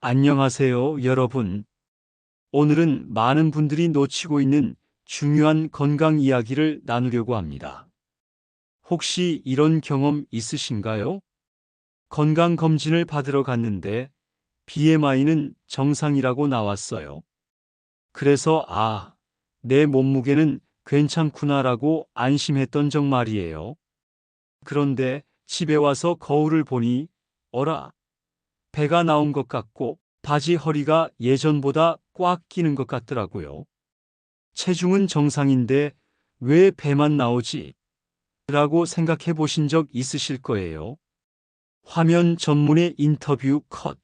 안녕하세요, 여러분. 오늘은 많은 분들이 놓치고 있는 중요한 건강 이야기를 나누려고 합니다. 혹시 이런 경험 있으신가요? 건강검진을 받으러 갔는데 BMI는 정상이라고 나왔어요. 그래서 내 몸무게는 괜찮구나라고 안심했던 적 말이에요. 그런데 집에 와서 거울을 보니 어라, 배가 나온 것 같고 바지 허리가 예전보다 꽉 끼는 것 같더라고요. 체중은 정상인데 왜 배만 나오지? 라고 생각해 보신 적 있으실 거예요. 화면 전문의 인터뷰 컷.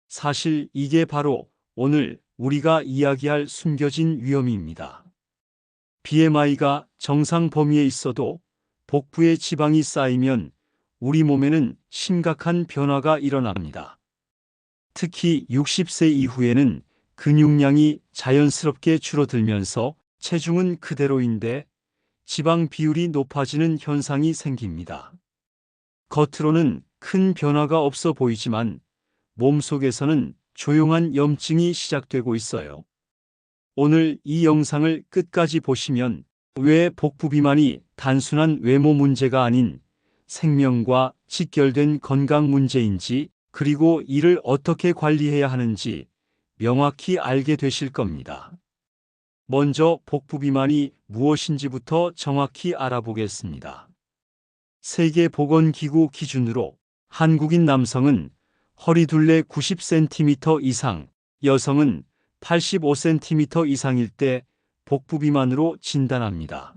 사실 이게 바로 오늘 우리가 이야기할 숨겨진 위험입니다. BMI가 정상 범위에 있어도 복부에 지방이 쌓이면 우리 몸에는 심각한 변화가 일어납니다. 특히 60세 이후에는 근육량이 자연스럽게 줄어들면서 체중은 그대로인데 지방 비율이 높아지는 현상이 생깁니다. 겉으로는 큰 변화가 없어 보이지만 몸속에서는 조용한 염증이 시작되고 있어요. 오늘 이 영상을 끝까지 보시면 왜 복부 비만이 단순한 외모 문제가 아닌 생명과 직결된 건강 문제인지, 그리고 이를 어떻게 관리해야 하는지 명확히 알게 되실 겁니다. 먼저 복부 비만이 무엇인지부터 정확히 알아보겠습니다. 세계보건기구 기준으로 한국인 남성은 허리둘레 90cm 이상, 여성은 85cm 이상일 때 복부 비만으로 진단합니다.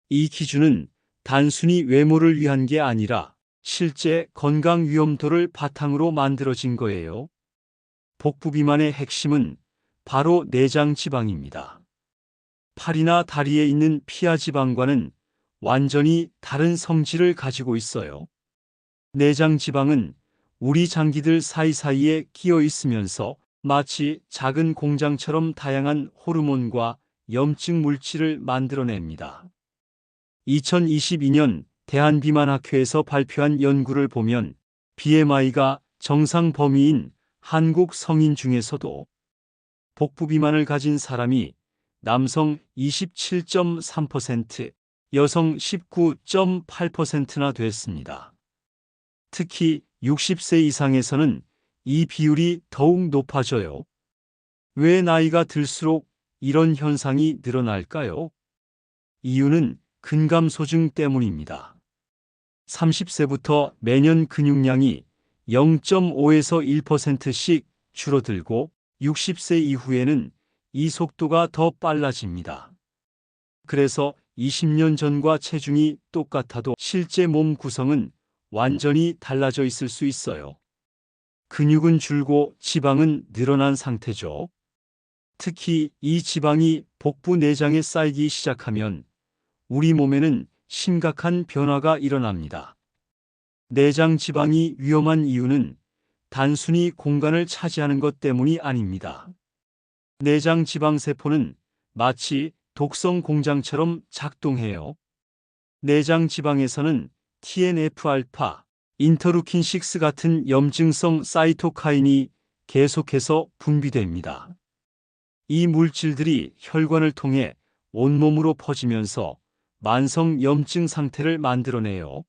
이 기준은 단순히 외모를 위한 게 아니라 실제 건강 위험도를 바탕으로 만들어진 거예요. 복부 비만의 핵심은 바로 내장 지방입니다. 팔이나 다리에 있는 피하 지방과는 완전히 다른 성질을 가지고 있어요. 내장 지방은 우리 장기들 사이사이에 끼어 있으면서 마치 작은 공장처럼 다양한 호르몬과 염증 물질을 만들어냅니다. 2022년 대한비만학회에서 발표한 연구를 보면 BMI가 정상 범위인 한국 성인 중에서도 복부 비만을 가진 사람이 남성 27.3%, 여성 19.8%나 됐습니다. 특히 60세 이상에서는 이 비율이 더욱 높아져요. 왜 나이가 들수록 이런 현상이 늘어날까요? 이유는 근감소증 때문입니다. 30세부터 매년 근육량이 0.5에서 1%씩 줄어들고 60세 이후에는 이 속도가 더 빨라집니다. 그래서 20년 전과 체중이 똑같아도 실제 몸 구성은 완전히 달라져 있을 수 있어요. 근육은 줄고 지방은 늘어난 상태죠. 특히 이 지방이 복부 내장에 쌓이기 시작하면 우리 몸에는 심각한 변화가 일어납니다. 내장 지방이 위험한 이유는 단순히 공간을 차지하는 것 때문이 아닙니다. 내장 지방 세포는 마치 독성 공장처럼 작동해요. 내장 지방에서는 TNF-알파, 인터루킨6 같은 염증성 사이토카인이 계속해서 분비됩니다. 이 물질들이 혈관을 통해 온몸으로 퍼지면서 만성 염증 상태를 만들어내요.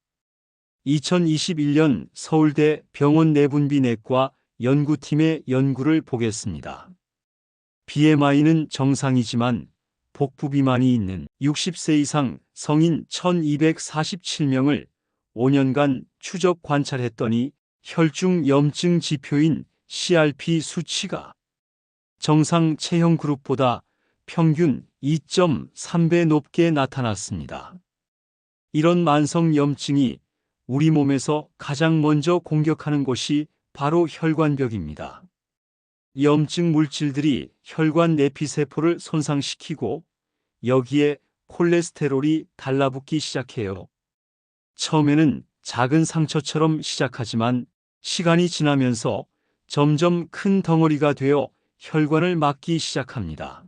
2021년 서울대 병원 내분비내과 연구팀의 연구를 보겠습니다. BMI는 정상이지만 복부 비만이 있는 60세 이상 성인 1247명을 5년간 추적 관찰했더니 혈중 염증 지표인 CRP 수치가 정상 체형 그룹보다 평균 2.3배 높게 나타났습니다. 이런 만성 염증이 우리 몸에서 가장 먼저 공격하는 곳이 바로 혈관벽입니다. 염증 물질들이 혈관 내피세포를 손상시키고 여기에 콜레스테롤이 달라붙기 시작해요. 처음에는 작은 상처처럼 시작하지만 시간이 지나면서 점점 큰 덩어리가 되어 혈관을 막기 시작합니다.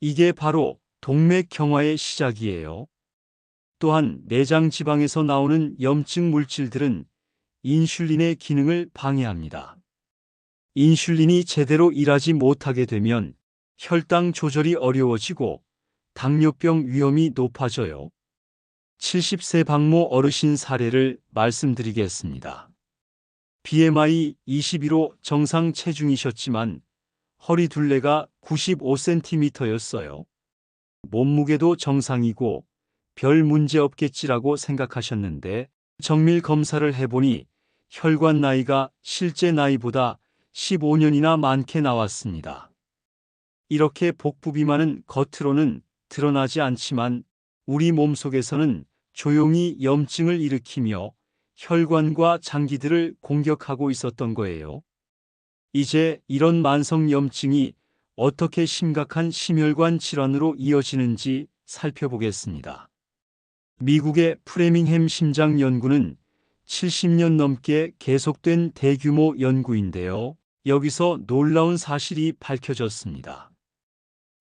이게 바로 동맥경화의 시작이에요. 또한 내장 지방에서 나오는 염증 물질들은 인슐린의 기능을 방해합니다. 인슐린이 제대로 일하지 못하게 되면 혈당 조절이 어려워지고 당뇨병 위험이 높아져요. 70세 박모 어르신 사례를 말씀드리겠습니다. BMI 22로 정상 체중이셨지만 허리 둘레가 95cm였어요. 몸무게도 정상이고 별 문제 없겠지라고 생각하셨는데 정밀 검사를 해보니 혈관 나이가 실제 나이보다 15년이나 많게 나왔습니다. 이렇게 복부 비만은 겉으로는 드러나지 않지만 우리 몸속에서는 조용히 염증을 일으키며 혈관과 장기들을 공격하고 있었던 거예요. 이제 이런 만성 염증이 어떻게 심각한 심혈관 질환으로 이어지는지 살펴보겠습니다. 미국의 프레밍햄 심장 연구는 70년 넘게 계속된 대규모 연구인데요. 여기서 놀라운 사실이 밝혀졌습니다.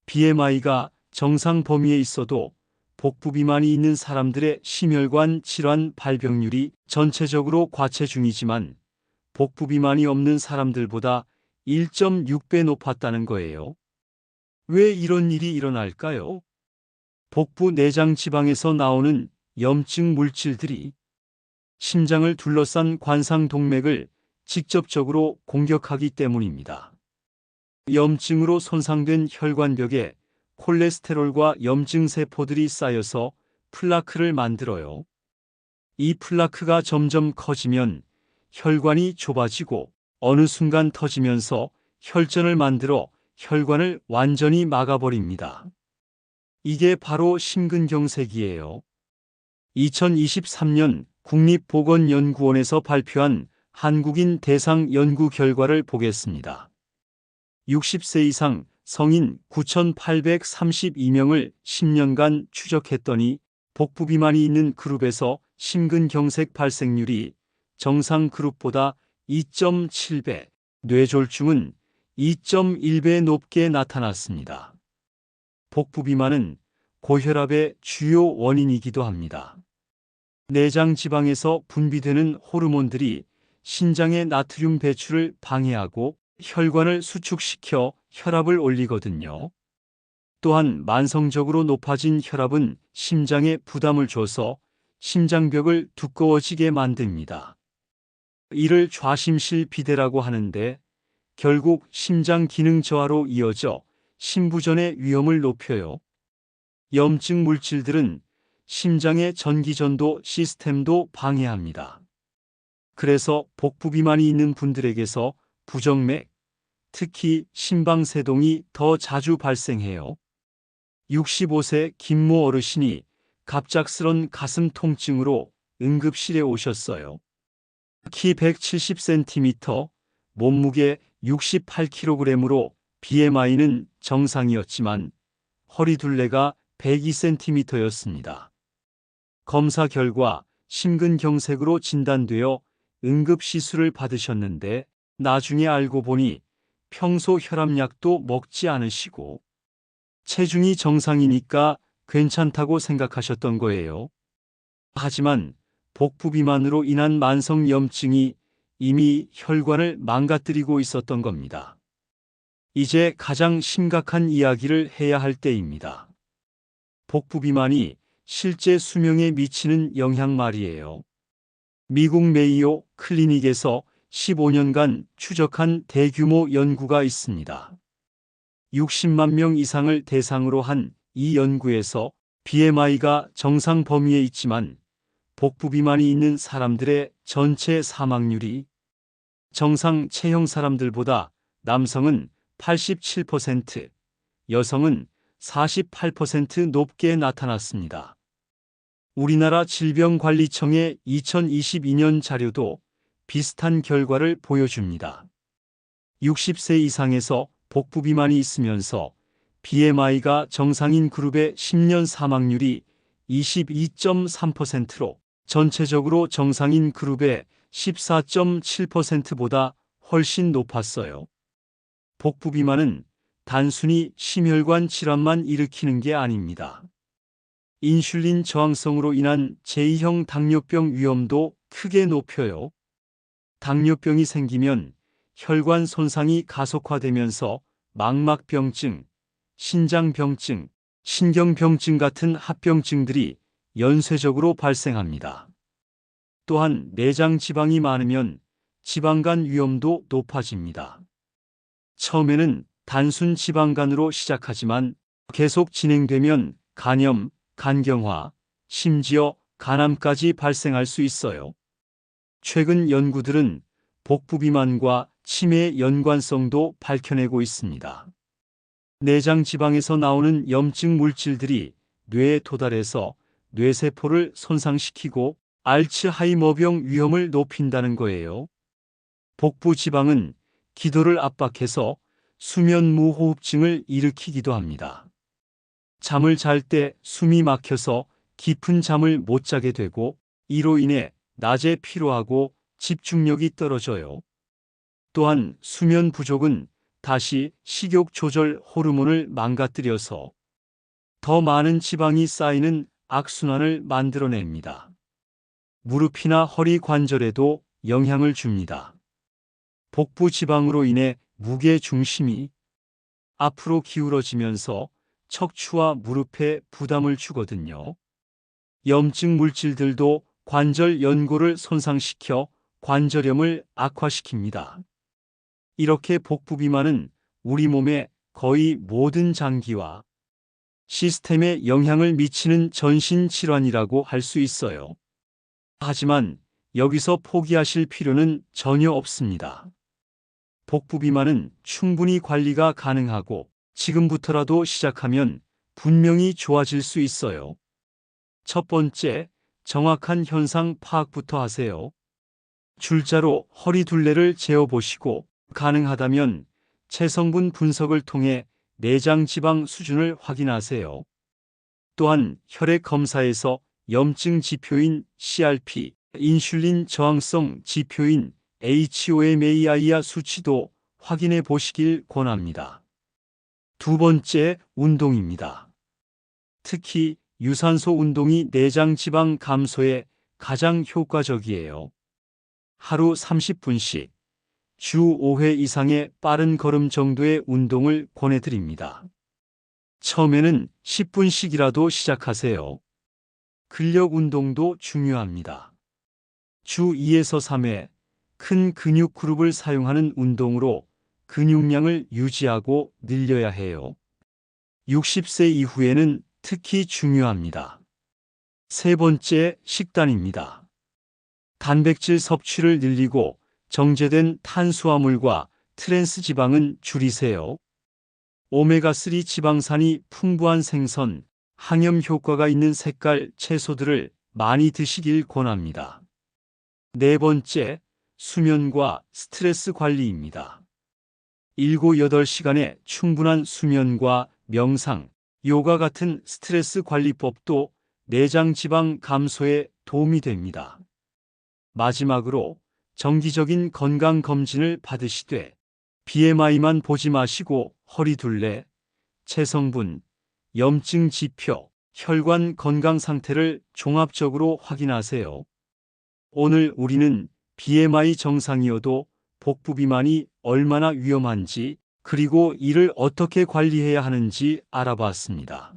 BMI가 정상 범위에 있어도 복부 비만이 있는 사람들의 심혈관 질환 발병률이 전체적으로 과체중이지만 복부 비만이 없는 사람들보다 1.6배 높았다는 거예요. 왜 이런 일이 일어날까요? 복부 내장 지방에서 나오는 염증 물질들이 심장을 둘러싼 관상 동맥을 직접적으로 공격하기 때문입니다. 염증으로 손상된 혈관벽에 콜레스테롤과 염증 세포들이 쌓여서 플라크를 만들어요. 이 플라크가 점점 커지면 혈관이 좁아지고 어느 순간 터지면서 혈전을 만들어 혈관을 완전히 막아버립니다. 이게 바로 심근경색이에요. 2023년 국립보건연구원에서 발표한 한국인 대상 연구 결과를 보겠습니다. 60세 이상 성인 9,832명을 10년간 추적했더니 복부 비만이 있는 그룹에서 심근경색 발생률이 정상 그룹보다 2.7배, 뇌졸중은 2.1배 높게 나타났습니다. 복부 비만은 고혈압의 주요 원인이기도 합니다. 내장 지방에서 분비되는 호르몬들이 신장의 나트륨 배출을 방해하고 혈관을 수축시켜 혈압을 올리거든요. 또한 만성적으로 높아진 혈압은 심장에 부담을 줘서 심장벽을 두꺼워지게 만듭니다. 이를 좌심실 비대라고 하는데 결국 심장 기능 저하로 이어져 심부전의 위험을 높여요. 염증 물질들은 심장의 전기전도 시스템도 방해합니다. 그래서 복부 비만이 있는 분들에게서 부정맥, 특히 심방세동이 더 자주 발생해요. 65세 김모 어르신이 갑작스런 가슴 통증으로 응급실에 오셨어요. 키 170cm, 몸무게 68kg으로 BMI는 정상이었지만 허리 둘레가 102cm였습니다. 검사 결과 심근경색으로 진단되어 응급시술을 받으셨는데 나중에 알고 보니 평소 혈압약도 먹지 않으시고 체중이 정상이니까 괜찮다고 생각하셨던 거예요. 하지만 복부 비만으로 인한 만성 염증이 이미 혈관을 망가뜨리고 있었던 겁니다. 이제 가장 심각한 이야기를 해야 할 때입니다. 복부 비만이 실제 수명에 미치는 영향 말이에요. 미국 메이오 클리닉에서 15년간 추적한 대규모 연구가 있습니다. 60만 명 이상을 대상으로 한 이 연구에서 BMI가 정상 범위에 있지만 복부 비만이 있는 사람들의 전체 사망률이 정상 체형 사람들보다 남성은 87%, 여성은 48% 높게 나타났습니다. 우리나라 질병관리청의 2022년 자료도 비슷한 결과를 보여줍니다. 60세 이상에서 복부 비만이 있으면서 BMI가 정상인 그룹의 10년 사망률이 22.3%로 전체적으로 정상인 그룹의 14.7%보다 훨씬 높았어요. 복부 비만은 단순히 심혈관 질환만 일으키는 게 아닙니다. 인슐린 저항성으로 인한 제2형 당뇨병 위험도 크게 높여요. 당뇨병이 생기면 혈관 손상이 가속화되면서 망막병증, 신장병증, 신경병증 같은 합병증들이 연쇄적으로 발생합니다. 또한 내장 지방이 많으면 지방간 위험도 높아집니다. 처음에는 단순 지방간으로 시작하지만 계속 진행되면 간염, 간경화, 심지어 간암까지 발생할 수 있어요. 최근 연구들은 복부비만과 치매의 연관성도 밝혀내고 있습니다. 내장 지방에서 나오는 염증 물질들이 뇌에 도달해서 뇌세포를 손상시키고 알츠하이머병 위험을 높인다는 거예요. 복부 지방은 기도를 압박해서 수면무호흡증을 일으키기도 합니다. 잠을 잘 때 숨이 막혀서 깊은 잠을 못 자게 되고 이로 인해 낮에 피로하고 집중력이 떨어져요. 또한 수면 부족은 다시 식욕 조절 호르몬을 망가뜨려서 더 많은 지방이 쌓이는 악순환을 만들어냅니다. 무릎이나 허리 관절에도 영향을 줍니다. 복부 지방으로 인해 무게 중심이 앞으로 기울어지면서 척추와 무릎에 부담을 주거든요. 염증 물질들도 관절 연골을 손상시켜 관절염을 악화시킵니다. 이렇게 복부 비만은 우리 몸의 거의 모든 장기와 시스템에 영향을 미치는 전신 질환이라고 할 수 있어요. 하지만 여기서 포기하실 필요는 전혀 없습니다. 복부 비만은 충분히 관리가 가능하고 지금부터라도 시작하면 분명히 좋아질 수 있어요. 첫 번째, 정확한 현상 파악부터 하세요. 줄자로 허리 둘레를 재어보시고 가능하다면 체성분 분석을 통해 내장 지방 수준을 확인하세요. 또한 혈액 검사에서 염증 지표인 CRP, 인슐린 저항성 지표인 HOMAIR 수치도 확인해 보시길 권합니다. 두 번째, 운동입니다. 특히 유산소 운동이 내장 지방 감소에 가장 효과적이에요. 하루 30분씩 주 5회 이상의 빠른 걸음 정도의 운동을 권해드립니다. 처음에는 10분씩이라도 시작하세요. 근력 운동도 중요합니다. 주 2에서 3회 큰 근육 그룹을 사용하는 운동으로 근육량을 유지하고 늘려야 해요. 60세 이후에는 특히 중요합니다. 세 번째, 식단입니다. 단백질 섭취를 늘리고 정제된 탄수화물과 트랜스 지방은 줄이세요. 오메가3 지방산이 풍부한 생선, 항염 효과가 있는 색깔 채소들을 많이 드시길 권합니다. 네 번째, 수면과 스트레스 관리입니다. 7-8시간의 충분한 수면과 명상, 요가 같은 스트레스 관리법도 내장 지방 감소에 도움이 됩니다. 마지막으로 정기적인 건강 검진을 받으시되 BMI만 보지 마시고 허리 둘레, 체성분, 염증 지표, 혈관 건강 상태를 종합적으로 확인하세요. 오늘 우리는 BMI 정상이어도 복부 비만이 얼마나 위험한지 그리고 이를 어떻게 관리해야 하는지 알아봤습니다.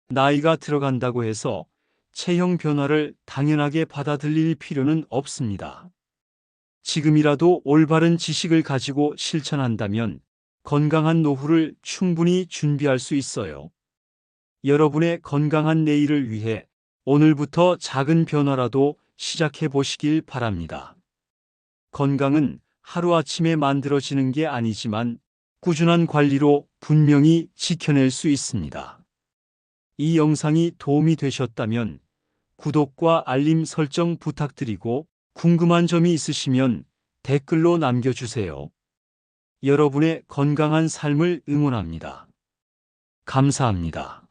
나이가 들어간다고 해서 체형 변화를 당연하게 받아들일 필요는 없습니다. 지금이라도 올바른 지식을 가지고 실천한다면 건강한 노후를 충분히 준비할 수 있어요. 여러분의 건강한 내일을 위해 오늘부터 작은 변화라도 시작해 보시길 바랍니다. 건강은 하루아침에 만들어지는 게 아니지만 꾸준한 관리로 분명히 지켜낼 수 있습니다. 이 영상이 도움이 되셨다면 구독과 알림 설정 부탁드리고 궁금한 점이 있으시면 댓글로 남겨주세요. 여러분의 건강한 삶을 응원합니다. 감사합니다.